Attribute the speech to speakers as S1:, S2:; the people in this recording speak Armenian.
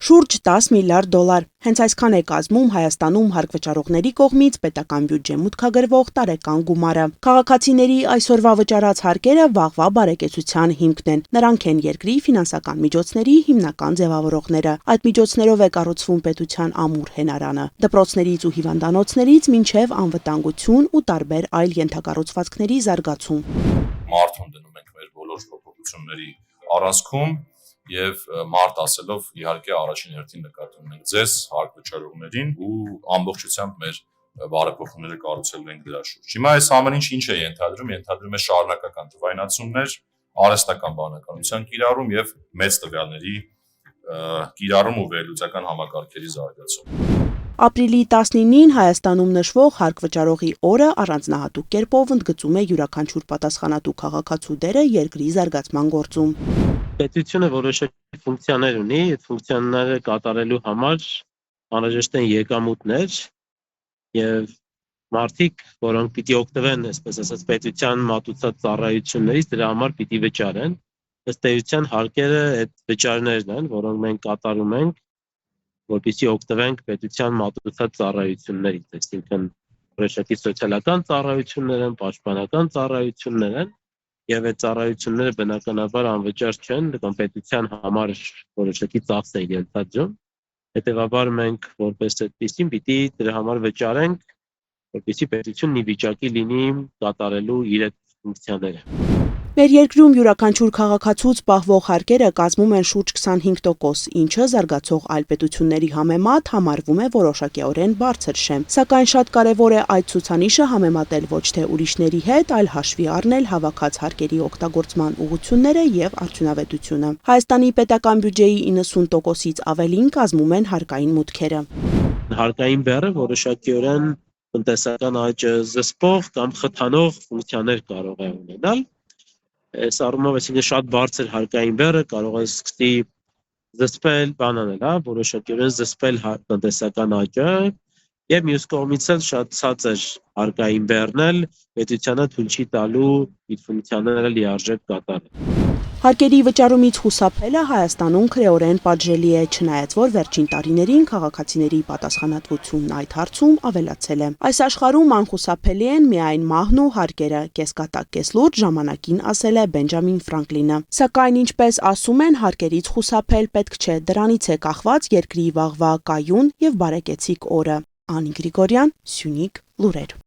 S1: Շուրջ 10 միլիարդ դոլար։ Հենց այսքան է կազմում Հայաստանում հարկվճարողների կողմից պետական բյուջե մուտքագրվող տարեկան գումարը։ Քաղաքացիների այսօրվա վճարած հարկերը վաղվա բարեկեցության հիմքն են։ Նրանք են երկրի ֆինանսական միջոցների հիմնական ձևավորողները։ Այդ միջոցներով է կառուցվում պետության ամուր հենարանը։ Դպրոցներից ու հիվանդանոցներից մինչև անվտանգություն ու տարբեր այլ ենթակառուցվածքների զարգացում։
S2: Մարդուն դնում ենք մեր բոլոր փոփոխությունների առանցքում եւ մարդ ասելով իհարկե առաջին հերթին նկատի ունենք ձեզ հարկվճարողներին ու ամբողջությամբ մեր բարեփոխումները կառուցելու ենք դրա շուրջ։ Հիմա այս ամեն ինչ է ենթադրում է շարունակական թվայնացումներ, արհեստական բանականության կիրառում եւ մեծ տվյալների կիրառում ու վերլուծական համակարգերի զարգացում։
S1: Ապրիլի 19-ին Հայաստանում նշվող հարկվճարողի օրը առանձնահատուկ կերպով ընդգծում է յուրաքանչյուր պատասխանատու քաղաքացու դերը երկրի զարգացման գործում։
S3: Պետությունը որոշակի ֆունկցիաներ ունի, այդ ֆունկցիաները կատարելու համար անհրաժեշտ են եկամուտներ եւ մարդիկ, որոնք պիտի օգտվեն, այսպես ասած, պետության մատուցած ծառայություններից, դրա համար պիտի վճարեն։ Ըստ էության հարկերը այդ վճարներն են, որոնք մենք կատարում ենք, որպեսզի օգտվենք պետության մատուցած ծառայություններից, այսինքն որոշակի սոցիալական ծառայություններ են, պաշտպանական ծառայություններ են, եւ այդ ծառայությունները բնականաբար անվճար չեն, կամ պետության համար որոշակի ծախս է ենթադրում։ Հետևաբար մենք որպես այդպեսին պիտի դրա համար վճարենք, որպեսզի պետությունն ի վիճակի լինի կատարելու իր այդ ֆունկցիաները։
S1: Մեր երկրում յուրաքանչյուր քաղաքացուց պահվող հարկերը կազմում են շուրջ 25%, ինչը զարգացող այլ պետությունների համեմատ համարվում է որոշակիորեն բարձր շեմ։ Սակայն շատ կարևոր է այդ ցուցանիշը համեմատել ոչ թե ուրիշների հետ, այլ հաշվի առնել հավաքած հարկերի օգտագործման ուղղությունները եւ արդյունավետությունը։ Հայաստանի պետական բյուջեի 90%-ից ավելին կազմում են հարկային մուտքերը։
S3: Հարկային բեռը որոշակիորեն տնտեսական աճը զսպող կամ խթանող ֆունկցիաներ կարող է ունենալ։ Այս առումով այսինքն շատ բարձր հարկային բեռը կարող է սկսի զսպել որոշակիորեն զսպել տնտեսական աճը եւ մյուս կողմից էլ շատ ցածր հարկային բեռն էլ պետությանը թույլ չի տալու իր ֆունկցիաները լիարժեք կատարել։
S1: Հարկերի վճարումից խուսափելը Հայաստանում քրեորեն պատժելի է, չնայած որ վերջին տարիներին քաղաքացիների պատասխանատվությունն այդ հարցում ավելացել է։ Այս աշխարհում անխուսափելի են միայն մահն ու հարկերը, կեսկատակ կեսլուրջ ժամանակին ասել է Բենջամին Ֆրանկլինը։ Սակայն ինչպես ասում են, հարկերից խուսափել պետք չէ, դրանից է կախված երկրի վաղվա կայուն եւ բարեկեցիկ օրը։ Անի Գրիգորյան, Սյունիք լուրեր։